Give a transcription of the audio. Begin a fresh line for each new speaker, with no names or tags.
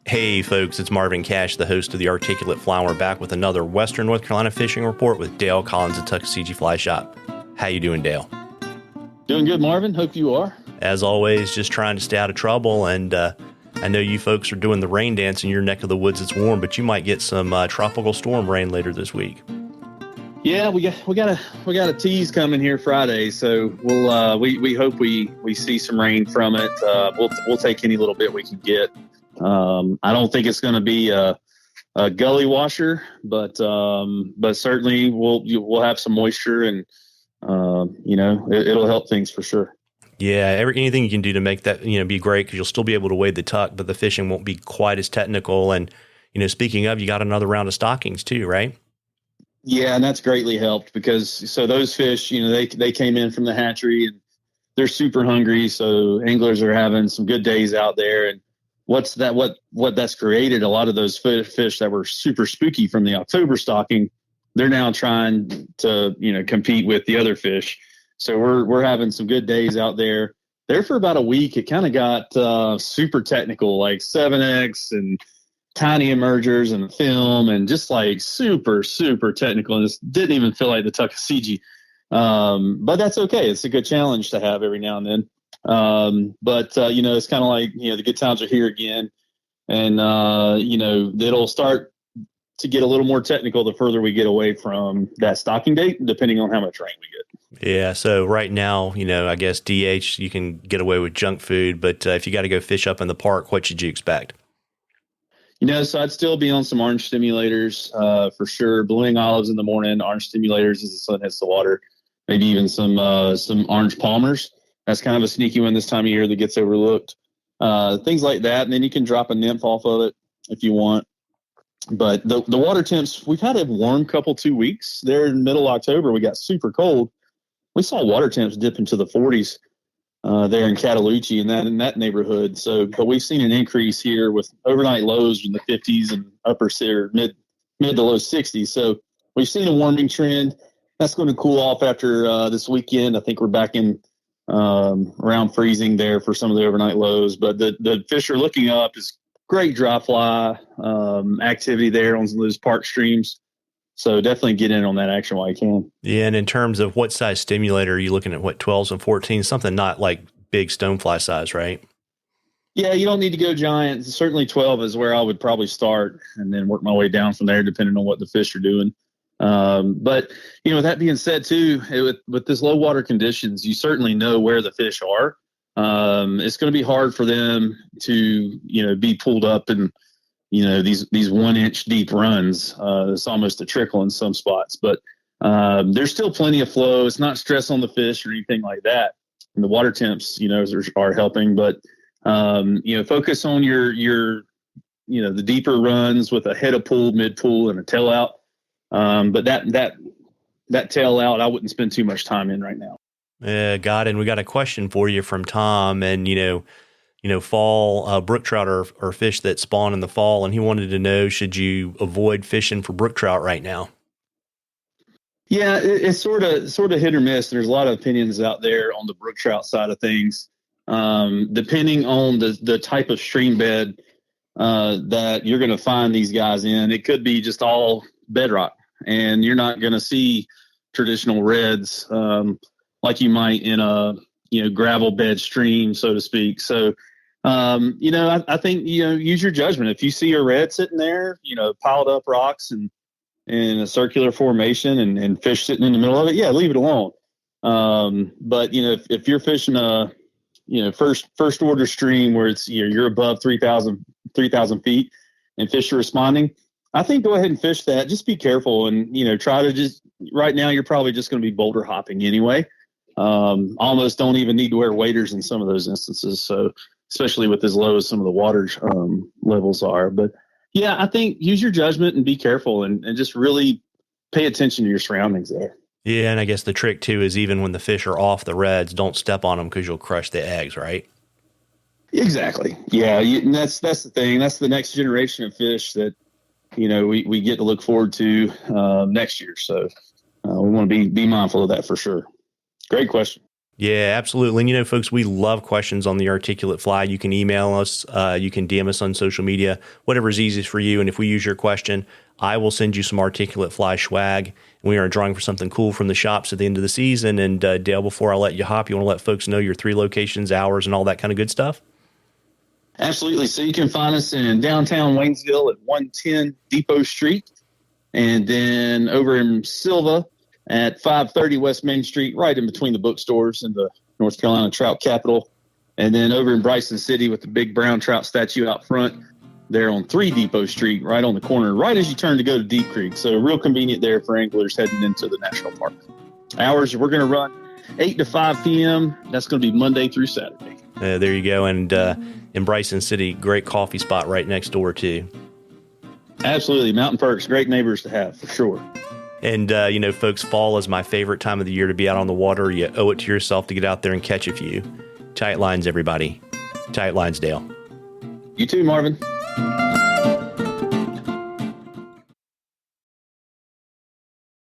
Hey folks, it's Marvin Cash, the host of the Articulate Fly, and we're back with another Western North Carolina fishing report with Dale Collins at Tuckaseegee Fly Shop. How you doing, Dale?
Doing good, Marvin. Hope you are.
As always, just trying to stay out of trouble, and I know you folks are doing the rain dance in your neck of the woods. It's warm, but you might get some tropical storm rain later this week.
Yeah, we got a tease coming here Friday, so we hope we see some rain from it. We'll take any little bit we can get. I don't think it's going to be a gully washer, but certainly we'll have some moisture, and it'll help things for sure.
Yeah, anything you can do to make that be great, because you'll still be able to wade the tuck, but the fishing won't be quite as technical. And speaking of, you got another round of stockings too, right?
Yeah, and that's greatly helped because those fish, they came in from the hatchery and they're super hungry. So anglers are having some good days out there. And what that's created, a lot of those fish that were super spooky from the October stocking, they're now trying to, compete with the other fish. So we're having some good days out there. There for about a week, it kind of got super technical, like 7X and tiny emergers and film, and just like super, super technical. And it didn't even feel like the Tuckaseegee. But that's okay. It's a good challenge to have every now and then. It's kind of like, the good times are here again. And, it'll start to get a little more technical the further we get away from that stocking date, depending on how much rain we get.
Yeah. So right now, I guess DH, you can get away with junk food, but if you got to go fish up in the park, what should you expect?
So I'd still be on some orange stimulators for sure. Blueing olives in the morning, orange stimulators as the sun hits the water. Maybe even some orange palmers. That's kind of a sneaky one this time of year that gets overlooked. Things like that, and then you can drop a nymph off of it if you want. But the water temps, we've had a warm 2 weeks. There in middle October, we got super cold. We saw water temps dip into the 40s. There in Cataloochee and in that neighborhood. So, but we've seen an increase here with overnight lows in the 50s and mid to low 60s. So we've seen a warming trend. That's going to cool off after this weekend. I think we're back in around freezing there for some of the overnight lows. But the fish are looking up. It's great dry fly activity there on those park streams. So definitely get in on that action while you can.
Yeah, and in terms of what size stimulator, are you looking at 12s and 14s? Something not like big stonefly size, right?
Yeah, you don't need to go giant. Certainly 12 is where I would probably start and then work my way down from there depending on what the fish are doing. But that being said too, with this low water conditions, you certainly know where the fish are. It's going to be hard for them to, be pulled up and these 1 inch deep runs. It's almost a trickle in some spots, but there's still plenty of flow. It's not stress on the fish or anything like that. And the water temps, are helping, but focus on your the deeper runs with a head of pool, mid pool, and a tail out. But that tail out, I wouldn't spend too much time in right now.
Got it. And we got a question for you from Tom, and fall brook trout are fish that spawn in the fall, and he wanted to know, should you avoid fishing for brook trout right now?
Yeah, it's sort of hit or miss. There's a lot of opinions out there on the brook trout side of things, depending on the type of stream bed that you're going to find these guys in. It could be just all bedrock, and you're not going to see traditional reds like you might in a gravel bed stream, so to speak. So I think, use your judgment. If you see a red sitting there, piled up rocks and in a circular formation and fish sitting in the middle of it, yeah, leave it alone. But if you're fishing a, first order stream where it's, you're above 3,000 feet and fish are responding, I think go ahead and fish that. Just be careful and, try to just, right now, you're probably just going to be boulder hopping anyway. Almost don't even need to wear waders in some of those instances. So, especially with as low as some of the water levels are. But yeah, I think use your judgment and be careful and just really pay attention to your surroundings there.
Yeah, and I guess the trick too is even when the fish are off the reds, don't step on them because you'll crush the eggs, right?
Exactly. Yeah, and that's the thing. That's the next generation of fish that we get to look forward to next year. So we want to be mindful of that for sure. Great question.
Yeah, absolutely. And, folks, we love questions on the articulate fly. You can email us. You can DM us on social media, whatever is easiest for you. And if we use your question, I will send you some articulate fly swag. We are drawing for something cool from the shops at the end of the season. And Dale, before I let you hop, you want to let folks know your 3 locations, hours, and all that kind of good stuff?
Absolutely. So you can find us in downtown Waynesville at 110 Depot Street. And then over in Silva at 530 West Main Street, right in between the bookstores and the North Carolina Trout Capital. And then over in Bryson City with the big brown trout statue out front, there on 3 Depot Street, right on the corner, right as you turn to go to Deep Creek. So real convenient there for anglers heading into the national park. Hours, we're going to run 8 to 5 p.m. That's going to be Monday through Saturday.
There you go. And in Bryson City, great coffee spot right next door, too.
Absolutely. Mountain Perks, great neighbors to have, for sure.
And, folks, fall is my favorite time of the year to be out on the water. You owe it to yourself to get out there and catch a few. Tight lines, everybody. Tight lines, Dale.
You too, Marvin.